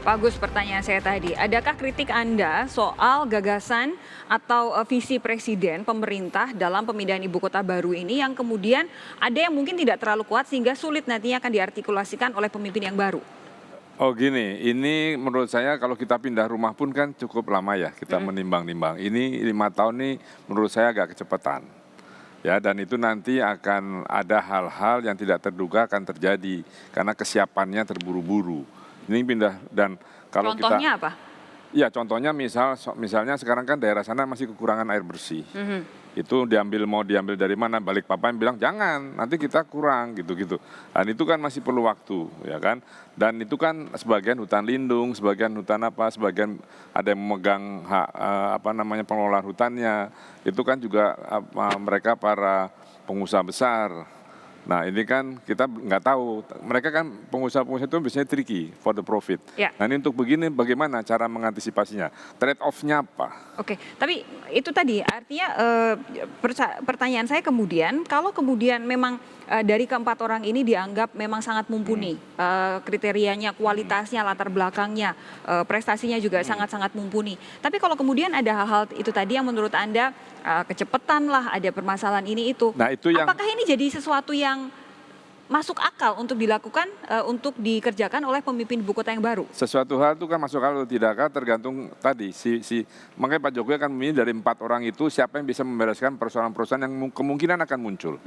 Pak Agus, pertanyaan saya tadi, adakah kritik Anda soal gagasan atau visi Presiden pemerintah dalam pemindahan ibu kota baru ini yang kemudian ada yang mungkin tidak terlalu kuat sehingga sulit nantinya akan diartikulasikan oleh pemimpin yang baru? Oh gini, ini menurut saya kalau kita pindah rumah pun kan cukup lama ya kita menimbang-nimbang. Ini 5 tahun nih menurut saya agak kecepatan. Ya, dan itu nanti akan ada hal-hal yang tidak terduga akan terjadi karena kesiapannya terburu-buru. Ini pindah dan kalau kita Contohnya apa? ya contohnya misalnya sekarang kan daerah sana masih kekurangan air bersih. Itu mau diambil dari mana? Balikpapan bilang jangan, nanti kita kurang gitu-gitu. Dan itu kan masih perlu waktu, ya kan? Dan itu kan sebagian hutan lindung, sebagian hutan sebagian ada yang memegang hak pengelolaan hutannya. Itu kan juga mereka para pengusaha besar. Nah ini kan kita nggak tahu, mereka kan pengusaha-pengusaha itu biasanya tricky for the profit. Ya. Nah ini untuk begini bagaimana cara mengantisipasinya, trade off-nya apa? Oke, tapi itu tadi artinya pertanyaan saya kemudian, kalau kemudian memang dari keempat orang ini dianggap memang sangat mumpuni, kriterianya, kualitasnya, latar belakangnya, prestasinya juga sangat-sangat mumpuni. Tapi kalau kemudian ada hal-hal itu tadi yang menurut Anda kecepatan lah, ada permasalahan ini itu, Nah, itu yang apakah ini jadi sesuatu yang masuk akal untuk dilakukan, untuk dikerjakan oleh pemimpin ibu kota yang baru? sesuatu hal itu kan masuk akal atau tidak kan tergantung tadi makanya Pak Jokowi akan memilih dari 4 orang itu siapa yang bisa membereskan persoalan-persoalan yang kemungkinan akan muncul.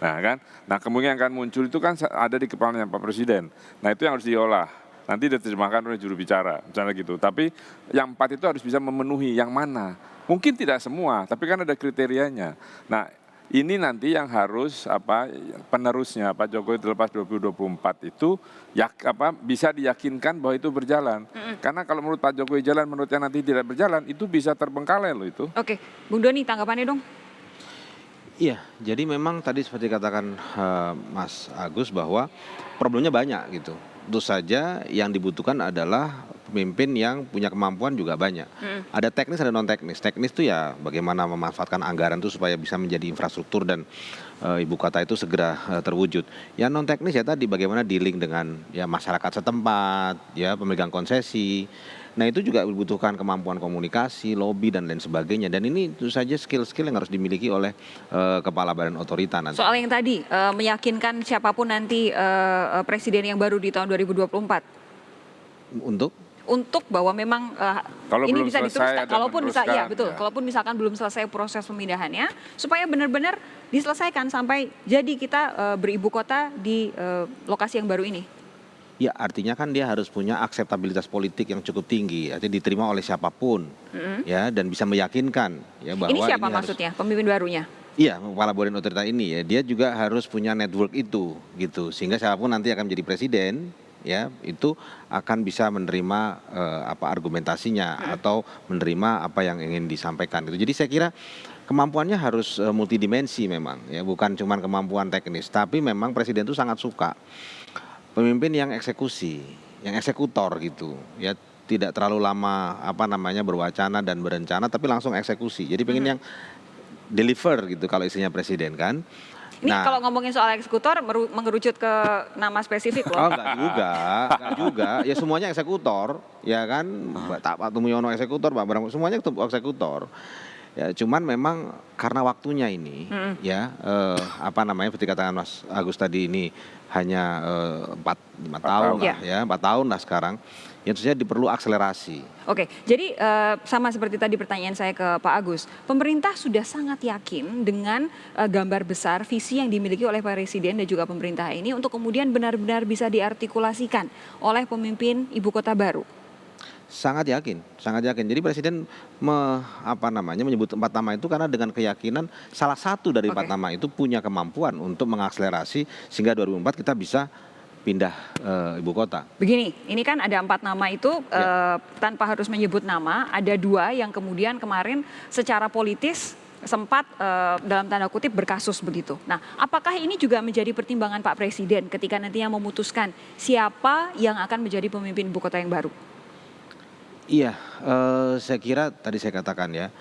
Nah kan, kemungkinan akan muncul itu kan ada di kepalanya Pak Presiden. Nah itu yang harus diolah. Nanti diterjemahkan oleh juru bicara, misalnya gitu. Tapi yang 4 itu harus bisa memenuhi yang mana. Mungkin tidak semua, tapi kan ada kriterianya. Nah ini nanti yang harus penerusnya Pak Jokowi terlepas 2024 itu bisa diyakinkan bahwa itu berjalan. Karena kalau menurut Pak Jokowi jalan, menurutnya nanti tidak berjalan, itu bisa terbengkalai loh itu. Oke, Bung Doni tanggapannya dong. Iya, jadi memang tadi seperti katakan Mas Agus bahwa problemnya banyak gitu. Tentu saja yang dibutuhkan adalah pemimpin yang punya kemampuan juga banyak. Ada teknis, ada non teknis. Teknis itu ya bagaimana memanfaatkan anggaran itu supaya bisa menjadi infrastruktur dan ibu kota itu segera terwujud. Yang non teknis ya tadi bagaimana dealing dengan ya masyarakat setempat, ya pemegang konsesi. Nah itu juga dibutuhkan kemampuan komunikasi, lobby dan lain sebagainya. Dan ini tentu saja skill-skill yang harus dimiliki oleh kepala badan otorita nanti. Soal yang tadi, meyakinkan siapapun nanti presiden yang baru di tahun 2024. Untuk bahwa memang Kalau ini belum bisa selesai diteruskan, ada kalaupun meneruskan, betul, ya. kalaupun misalkan belum selesai proses pemindahannya, supaya benar-benar diselesaikan sampai jadi kita beribu kota di lokasi yang baru ini. Ya artinya kan dia harus punya akseptabilitas politik yang cukup tinggi, artinya diterima oleh siapapun, ya dan bisa meyakinkan ya bahwa Ini siapa ini maksudnya, pemimpin barunya? Iya, kepala badan otorita ini ya, dia juga harus punya network itu gitu, sehingga siapapun nanti akan menjadi presiden, ya itu akan bisa menerima argumentasinya atau menerima apa yang ingin disampaikan gitu. Jadi saya kira kemampuannya harus multidimensi memang, ya bukan cuma kemampuan teknis, tapi memang presiden itu sangat suka pemimpin yang eksekusi, yang eksekutor gitu, ya tidak terlalu lama berwacana dan berencana, tapi langsung eksekusi. Jadi pengen yang deliver gitu kalau isinya presiden kan. Ini kalau ngomongin soal eksekutor mengerucut ke nama spesifik loh. Oh enggak juga, ya semuanya eksekutor, ya kan. Pak Tumiono eksekutor, Pak Bram semuanya eksekutor. Ya, cuman memang karena waktunya ini, ya seperti katakan Mas Agus tadi ini hanya 5 tahun lah, ya 4 tahun lah sekarang. Yang tentunya diperlu akselerasi. Oke, jadi sama seperti tadi pertanyaan saya ke Pak Agus, pemerintah sudah sangat yakin dengan gambar besar visi yang dimiliki oleh Presiden dan juga pemerintah ini untuk kemudian benar-benar bisa diartikulasikan oleh pemimpin ibu kota baru. Sangat yakin. Jadi Presiden menyebut 4 nama itu karena dengan keyakinan salah satu dari 4 nama itu punya kemampuan untuk mengakselerasi sehingga 2024 kita bisa pindah ibu kota. Begini, ini kan ada 4 nama itu tanpa harus menyebut nama, ada 2 yang kemudian kemarin secara politis sempat dalam tanda kutip berkasus begitu. Nah, apakah ini juga menjadi pertimbangan Pak Presiden ketika nantinya memutuskan siapa yang akan menjadi pemimpin ibu kota yang baru? Iya, saya kira tadi saya katakan ya,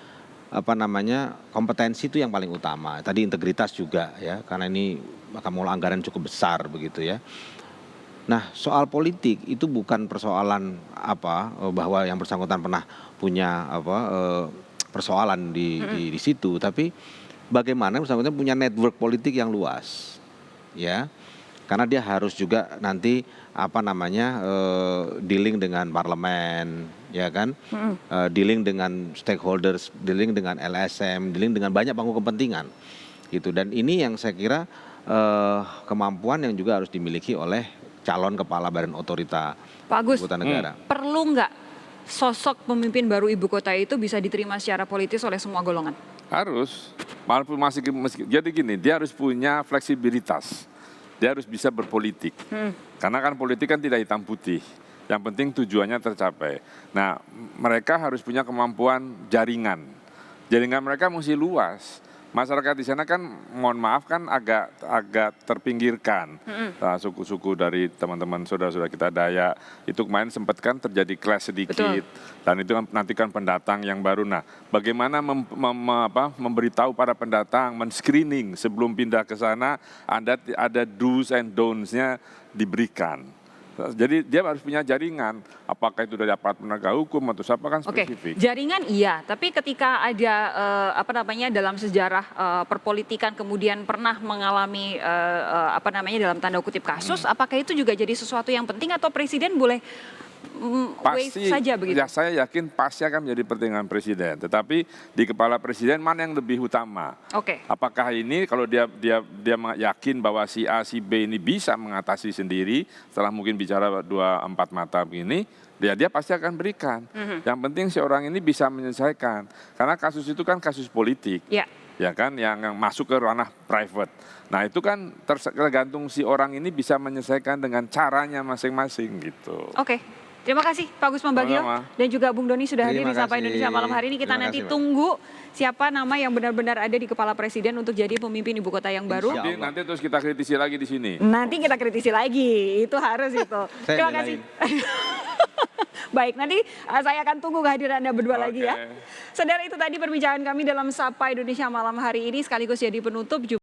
kompetensi itu yang paling utama. Tadi integritas juga ya, karena ini akan mengelola anggaran cukup besar begitu ya. Nah, soal politik itu bukan persoalan bahwa yang bersangkutan pernah punya persoalan di situ, tapi bagaimana yang bersangkutan punya network politik yang luas, ya. Karena dia harus juga nanti dealing dengan parlemen, ya kan, dealing dengan stakeholders, dealing dengan LSM, dealing dengan banyak pangku kepentingan, gitu. Dan ini yang saya kira kemampuan yang juga harus dimiliki oleh calon kepala badan otorita Pak Agus, ibu kota negara. perlu nggak sosok pemimpin baru ibu kota itu bisa diterima secara politis oleh semua golongan? Harus, walaupun jadi gini, dia harus punya fleksibilitas, dia harus bisa berpolitik. Karena kan politik kan tidak hitam putih, yang penting tujuannya tercapai. Nah, mereka harus punya kemampuan jaringan mereka mesti luas. Masyarakat di sana kan, mohon maaf kan agak terpinggirkan. Nah, suku-suku dari teman-teman saudara-saudara kita Dayak itu kemarin sempat kan terjadi clash sedikit. Betul. Dan itu kan nanti kan pendatang yang baru. Nah, bagaimana memberitahu para pendatang, men-screening sebelum pindah ke sana, ada do's and don'ts-nya diberikan. Jadi dia harus punya jaringan, apakah itu dari aparat penegak hukum atau siapa kan spesifik. Jaringan iya, tapi ketika ada dalam sejarah perpolitikan kemudian pernah mengalami dalam tanda kutip kasus, apakah itu juga jadi sesuatu yang penting atau presiden boleh wave saja begitu? Ya, saya yakin pasti akan menjadi pertimbangan presiden. Tetapi di kepala presiden mana yang lebih utama? Apakah ini kalau dia yakin bahwa si A, si B ini bisa mengatasi sendiri setelah mungkin bicara 2-4 mata begini, dia pasti akan berikan. Yang penting si orang ini bisa menyelesaikan. Karena kasus itu kan kasus politik. Ya kan, yang masuk ke ranah private. Nah itu kan tergantung si orang ini bisa menyelesaikan dengan caranya masing-masing gitu. Terima kasih Pak Gusman Bagio dan juga Bung Doni sudah hadir di Sapa Indonesia malam hari ini. Kita nanti tunggu siapa nama yang benar-benar ada di kepala presiden untuk jadi pemimpin ibu kota yang baru. Nanti terus kita kritisi lagi di sini. Nanti kita kritisi lagi, itu harus itu. Terima kasih. Baik, nanti saya akan tunggu kehadiran Anda berdua lagi ya. Saudara, itu tadi perbincangan kami dalam Sapa Indonesia malam hari ini sekaligus jadi penutup.